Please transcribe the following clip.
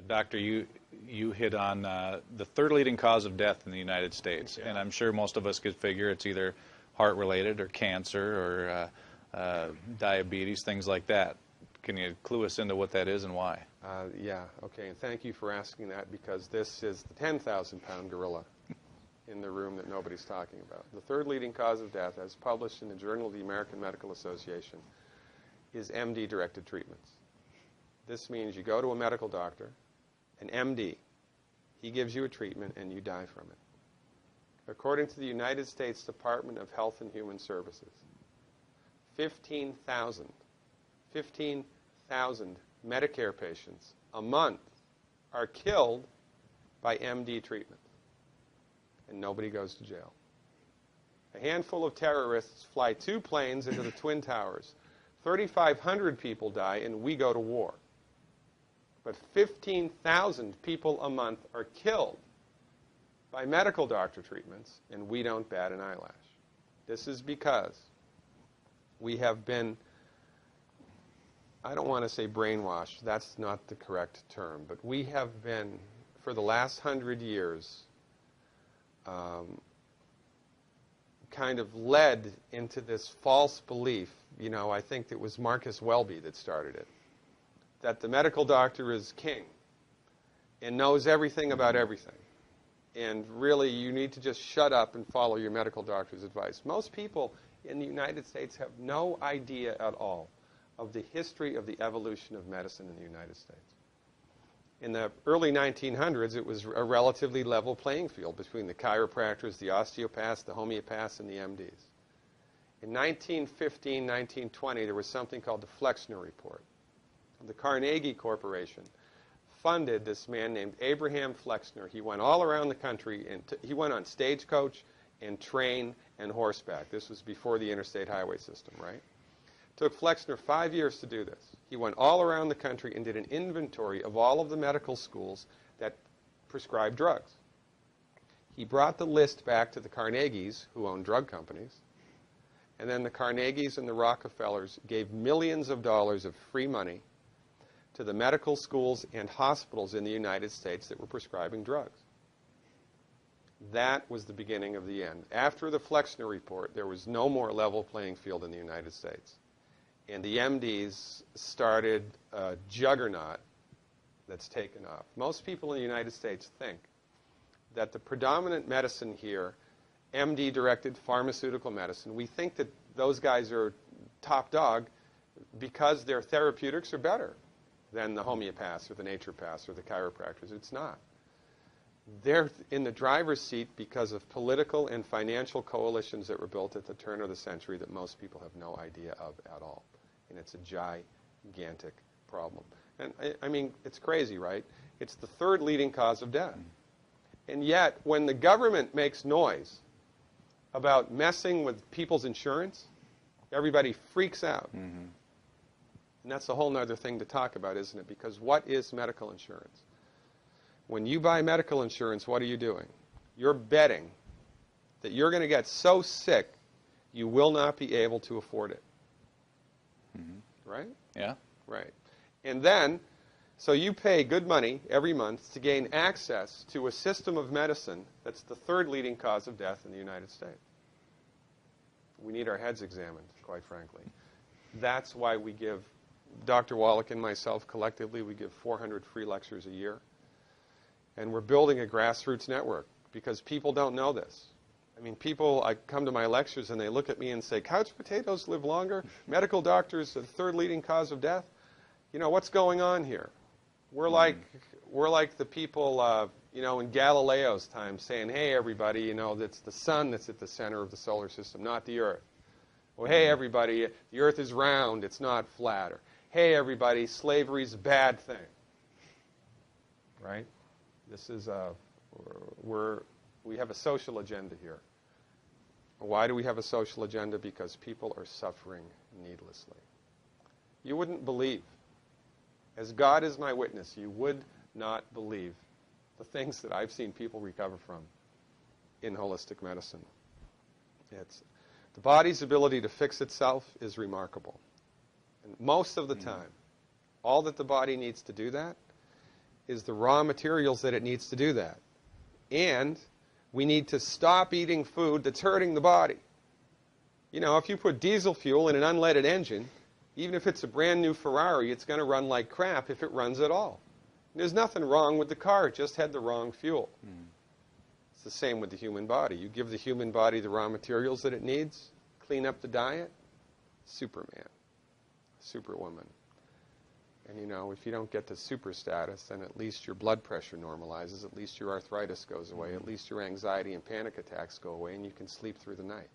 Doctor, you hit on the third leading cause of death in the United States, and I'm sure most of us could figure it's either heart-related or cancer or diabetes, things like that. Can you clue us into what that is and why? Yeah, okay, and thank you for asking that, because this is the 10,000-pound gorilla in the room that nobody's talking about. The third leading cause of death, as published in the Journal of the American Medical Association, is MD-directed treatments. This means you go to a medical doctor, an MD. He gives you a treatment and you die from it. According to the United States Department of Health and Human Services, 15,000 Medicare patients a month are killed by MD treatment, and nobody goes to jail. A handful of terrorists fly 2 planes into the Twin Towers. 3,500 people die, and we go to war. But 15,000 people a month are killed by medical doctor treatments, and we don't bat an eyelash. This is because we have been, I don't want to say brainwashed, that's not the correct term, but we have been, for the last 100 years, kind of led into this false belief. You know, I think it was Marcus Welby that started it, that the medical doctor is king and knows everything about everything. And really, you need to just shut up and follow your medical doctor's advice. Most people in the United States have no idea at all of the history of the evolution of medicine in the United States. In the early 1900s, it was a relatively level playing field between the chiropractors, the osteopaths, the homeopaths, and the MDs. In 1915, 1920, there was something called the Flexner Report. The Carnegie Corporation funded this man named Abraham Flexner. He went all around the country, and he went on stagecoach and train and horseback. This was before the interstate highway system, right? It took Flexner 5 years to do this. He went all around the country and did an inventory of all of the medical schools that prescribed drugs. He brought the list back to the Carnegies, who owned drug companies, and then the Carnegies and the Rockefellers gave millions of dollars of free money to the medical schools and hospitals in the United States that were prescribing drugs. That was the beginning of the end. After the Flexner Report, there was no more level playing field in the United States. And the MDs started a juggernaut that's taken off. Most people in the United States think that the predominant medicine here, MD-directed pharmaceutical medicine, we think that those guys are top dog because their therapeutics are better than the homeopaths or the naturopaths or the chiropractors. It's not. They're in the driver's seat because of political and financial coalitions that were built at the turn of the century that most people have no idea of at all. And it's a gigantic problem. And I mean, it's crazy, right? It's the third leading cause of death. And yet, when the government makes noise about messing with people's insurance, everybody freaks out. Mm-hmm. And that's a whole other thing to talk about, isn't it? Because what is medical insurance? When you buy medical insurance, what are you doing? You're betting that you're going to get so sick you will not be able to afford it. Mm-hmm. Right? Yeah. Right. And then, so you pay good money every month to gain access to a system of medicine that's the third leading cause of death in the United States. We need our heads examined, quite frankly. That's why we give, Dr. Wallach and myself collectively, we give 400 free lectures a year. And we're building a grassroots network because people don't know this. I mean, people, I come to my lectures and they look at me and say, couch potatoes live longer? Medical doctors, the third leading cause of death? You know, what's going on here? We're like the people, you know, in Galileo's time saying, hey, everybody, you know, it's the sun that's at the center of the solar system, not the Earth. Well, hey, everybody, the Earth is round, it's not flat. Or, hey, everybody, slavery's a bad thing. Right? This is we have a social agenda here. Why do we have a social agenda? Because people are suffering needlessly. You wouldn't believe, as God is my witness, you would not believe the things that I've seen people recover from in holistic medicine. The body's ability to fix itself is remarkable. And most of the time, all that the body needs to do that is the raw materials that it needs to do that. And we need to stop eating food that's hurting the body. You know, if you put diesel fuel in an unleaded engine, even if it's a brand new Ferrari, it's going to run like crap if it runs at all. There's nothing wrong with the car, it just had the wrong fuel. It's the same with the human body. You give the human body the raw materials that it needs, clean up the diet, Superman, Superwoman. And you know, if you don't get to super status, then at least your blood pressure normalizes, at least your arthritis goes away, at least your anxiety and panic attacks go away, and you can sleep through the night.